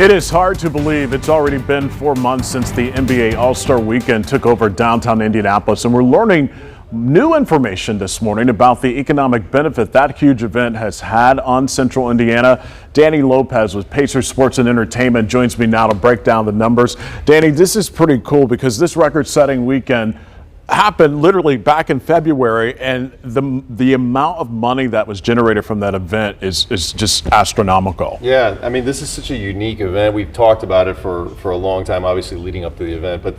It is hard to believe it's already been 4 months since the NBA All-Star Weekend took over downtown Indianapolis, and we're learning new information this morning about the economic benefit that huge event has had on Central Indiana. Danny Lopez with Pacers Sports and Entertainment joins me now to break down the numbers. Danny, this is pretty cool because this record-setting weekend happened literally back in February, and the amount of money that was generated from that event is just astronomical. Yeah, I mean, this is such a unique event. We've talked about it for a long time, obviously leading up to the event, but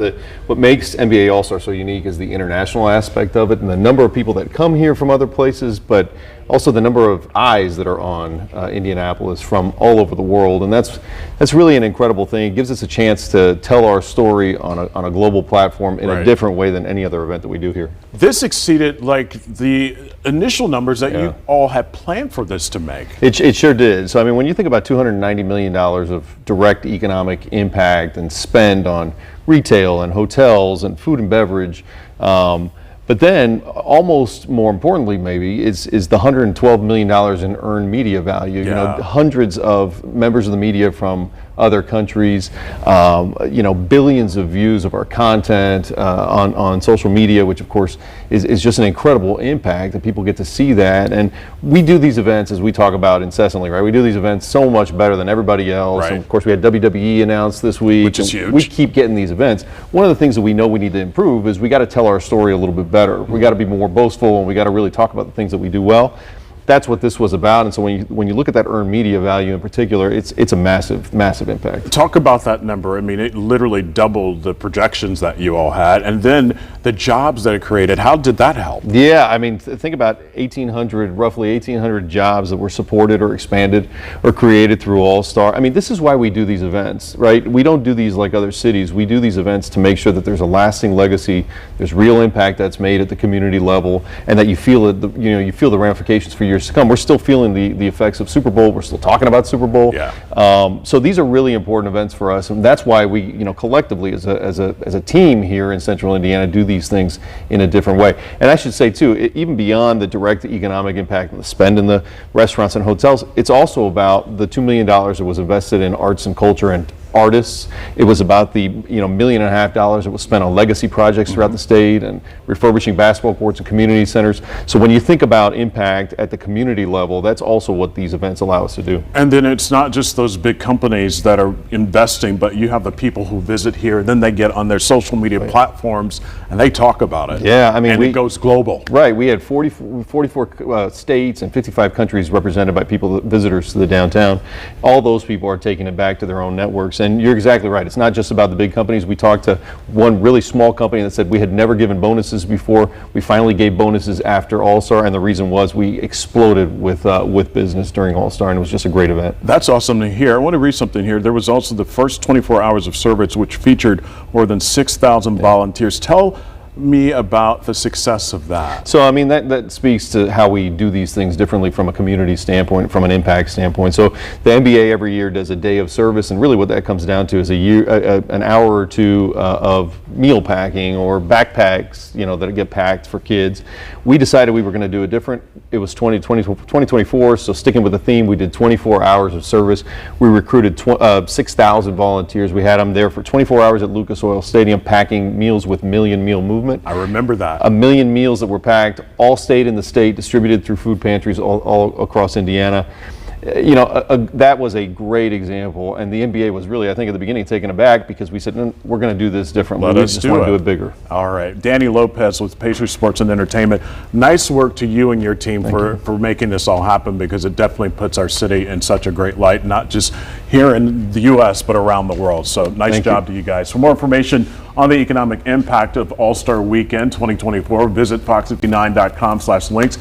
what makes NBA All-Star so unique is the international aspect of it and the number of people that come here from other places, but also the number of eyes that are on Indianapolis from all over the world, and that's really an incredible thing. It gives us a chance to tell our story on a global platform in a different way than any other event that we do here. This exceeded like the initial numbers that you all had planned for this to make. It sure did. So I mean, when you think about $290 million of direct economic impact and spend on retail and hotels and food and beverage, but then, almost more importantly, maybe, is the $112 million in earned media value. You know, hundreds of members of the media from other countries, billions of views of our content on social media, which of course is just an incredible impact that people get to see that. And we do these events, as we talk about incessantly, right? We do these events so much better than everybody else. And of course, we had WWE announced this week, which is huge. We keep getting these events. One of the things that we know we need to improve is we got to tell our story a little bit better. We got to be more boastful, and we got to really talk about the things that we do well. That's what this was about, and so when you look at that earned media value in particular, it's a massive impact. Talk about that number. I mean, it literally doubled the projections that you all had, and then the jobs that it created. How did that help? Yeah, I mean, think about roughly 1,800 jobs that were supported or expanded or created through All-Star. I mean, this is why we do these events, right? We don't do these like other cities. We do these events to make sure that there's a lasting legacy, there's real impact that's made at the community level, and that you feel it. You feel the ramifications for years to come. We're still feeling the effects of Super Bowl. We're still talking about Super Bowl. So these are really important events for us, and that's why we, collectively as a team here in Central Indiana, do these things in a different way. And I should say too, even beyond the direct economic impact and the spend in the restaurants and hotels, it's also about the $2 million that was invested in arts and culture and artists. It was about the $1.5 million that was spent on legacy projects throughout the state and refurbishing basketball courts and community centers. So when you think about impact at the community level, that's also what these events allow us to do. And then it's not just those big companies that are investing, but you have the people who visit here, and then they get on their social media platforms and they talk about it. Yeah, I mean, and it goes global. Right, we had 44 states and 55 countries represented by visitors to the downtown. All those people are taking it back to their own networks. And you're exactly right. It's not just about the big companies. We talked to one really small company that said we had never given bonuses before. We finally gave bonuses after All-Star, and the reason was we exploded with business during All-Star, and it was just a great event. That's awesome to hear. I want to read something here. There was also the first 24 hours of service, which featured more than 6,000 volunteers. Tell me about the success of that. So I mean, that speaks to how we do these things differently from a community standpoint, from an impact standpoint. So the NBA every year does a day of service, and really what that comes down to is an hour or two of meal packing or backpacks, that get packed for kids. We decided we were going to do it different. It was 2024, so sticking with the theme, we did 24 hours of service. We recruited 6,000 volunteers. We had them there for 24 hours at Lucas Oil Stadium packing meals with Million Meal Movement. I remember that. 1 million meals that were packed, all stayed in the state, distributed through food pantries all across Indiana. That was a great example, and the NBA was really, I think, at the beginning taken aback because we said, no, we're going to do this differently. We just want to do it bigger. All right. Danny Lopez with Pacers Sports and Entertainment. Nice work to you and your team for making this all happen, because it definitely puts our city in such a great light, not just here in the U.S., but around the world. So nice job to you guys. For more information on the economic impact of All-Star Weekend 2024, visit fox59.com/links.